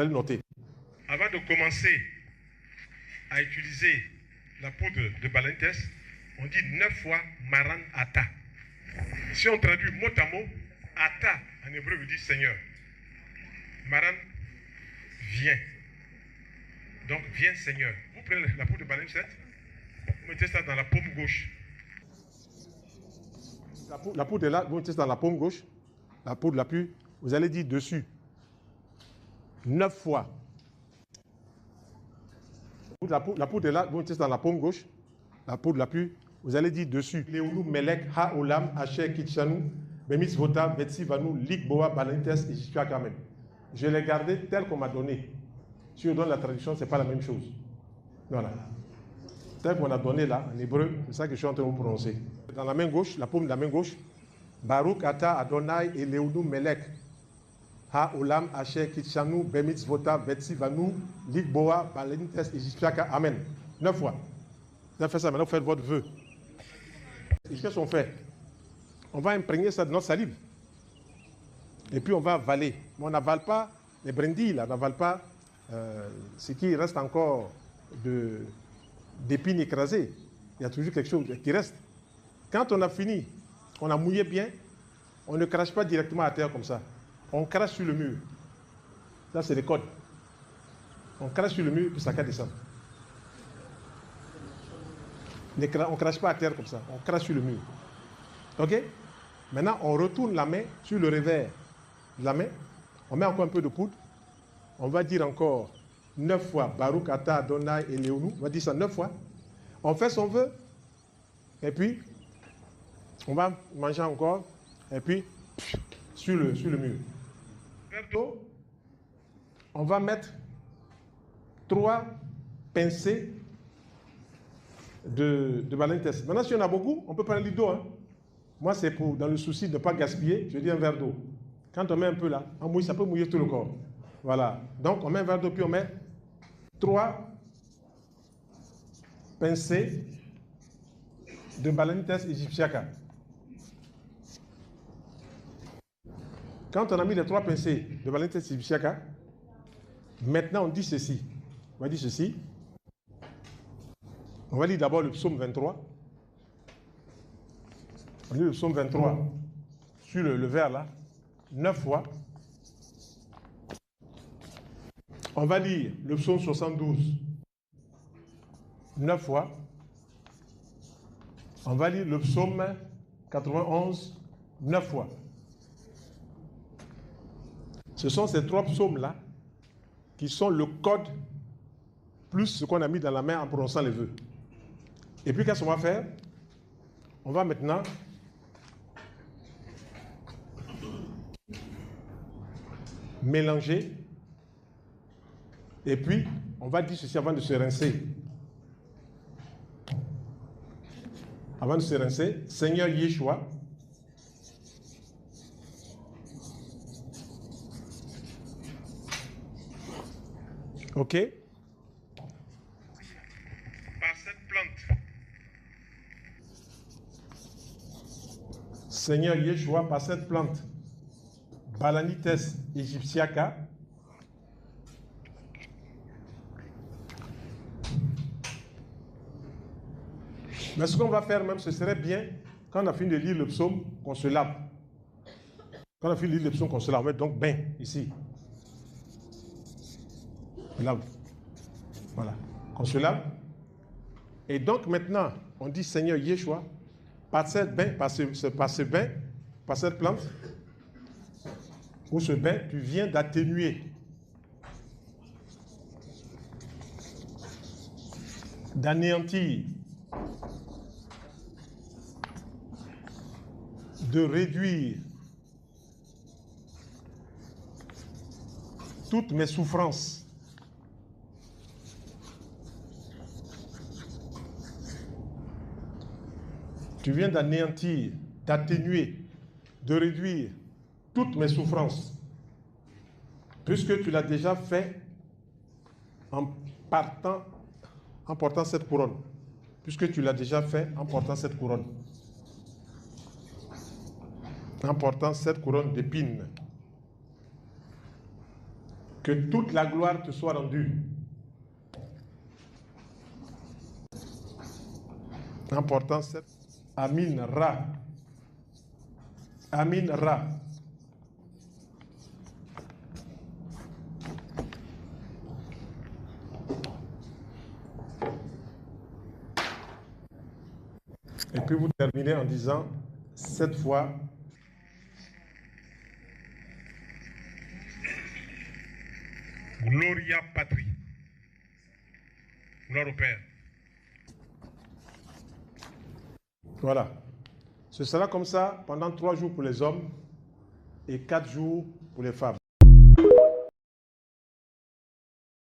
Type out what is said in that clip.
allez noter. Avant de commencer à utiliser la poudre de Balantes, on dit 9 fois Maran Ata. Si on traduit mot à mot, Ata en hébreu veut dire Seigneur. Maran, viens. Donc viens Seigneur. Vous prenez la poudre de Balantes, vous mettez ça dans la paume gauche. La poudre est là, vous mettez ça dans la paume gauche. La poudre la plus, vous allez dire dessus. 9 fois. La poudre est là, vous mettez ça dans la paume gauche. La poudre la plus, vous allez dire dessus. Leoulou Melek Ha Olam Asher Kitchanou Bemis Vota Betsi Vanou Likboa Balantes et Jishua Kamen. Je l'ai gardé tel qu'on m'a donné. Si on donne la traduction, ce n'est pas la même chose. Voilà. Tel qu'on a donné là, en hébreu, c'est ça que je suis en train de vous prononcer. Dans la main gauche, la paume de la main gauche, Baruch Ata Adonai et Leoulou Melek Ha Olam Asher Kitchanou Bemis Vota Betsi Vanou Likboa Balantes et Jishua Kamen. Amen. 9 fois. Vous avez fait ça, maintenant vous faites votre vœu. Et qu'est-ce qu'on fait? On va imprégner ça de notre salive. Et puis on va avaler. Mais on n'avale pas les brindilles, là. On n'avale pas ce qui reste encore d'épines écrasées. Il y a toujours quelque chose qui reste. Quand on a fini, on a mouillé bien, on ne crache pas directement à terre comme ça. On crache sur le mur. Ça, c'est les codes. On crache sur le mur, puis ça va descendre. On ne crache pas à terre comme ça, on crache sur le mur. Ok? Maintenant, on retourne la main sur le revers de la main. On met encore un peu de poudre. On va dire encore 9 fois Baruch Ata Adonai et Léonou. On va dire ça 9 fois. On fait son vœu. Et puis, on va manger encore. Et puis, sur le mur. Verre d'eau. On va mettre 3 pincées de Balantes. Maintenant, si on a beaucoup, on peut prendre un litre d'eau. Hein. Moi, c'est pour, dans le souci de ne pas gaspiller, je dis un verre d'eau. Quand on met un peu là, on mouille, ça peut mouiller tout le corps. Voilà. Donc, on met un verre d'eau, puis on met 3 pincées de Balantes Egyptiaca. Quand on a mis les 3 pincées de Balantes Egyptiaca, maintenant on dit ceci. On va dire ceci. On va lire d'abord le psaume 23. On lit le psaume 23 sur le vers là, 9 fois. On va lire le psaume 72, 9 fois. On va lire le psaume 91, 9 fois. Ce sont ces 3 psaumes-là qui sont le code plus ce qu'on a mis dans la main en prononçant les vœux. Et puis, qu'est-ce qu'on va faire? On va maintenant mélanger. Et puis, on va dire ceci avant de se rincer. Avant de se rincer, Seigneur Yeshua, ok? Par cette plante, Seigneur Yeshua, par cette plante, Balanites Egyptiaca, mais ce qu'on va faire même, ce serait bien, quand on a fini de lire le psaume, qu'on se lave. Quand on a fini de lire le psaume, qu'on se lave, on met donc bain ici. On lave. Voilà. Qu'on se lave. Et donc maintenant, on dit Seigneur Yeshua, par cette bain, par cette plante, ou ce bain, tu viens d'atténuer, d'anéantir, de réduire toutes mes souffrances. Tu viens d'anéantir, d'atténuer, de réduire toutes mes souffrances, puisque tu l'as déjà fait en portant cette couronne. Puisque tu l'as déjà fait en portant cette couronne. En portant cette couronne d'épines. Que toute la gloire te soit rendue. Important, c'est Amin Ra. Amin Ra. Et puis vous terminez en disant 7 fois Gloria Patri. Gloire au Père. Voilà. Ce sera comme ça pendant 3 jours pour les hommes et 4 jours pour les femmes.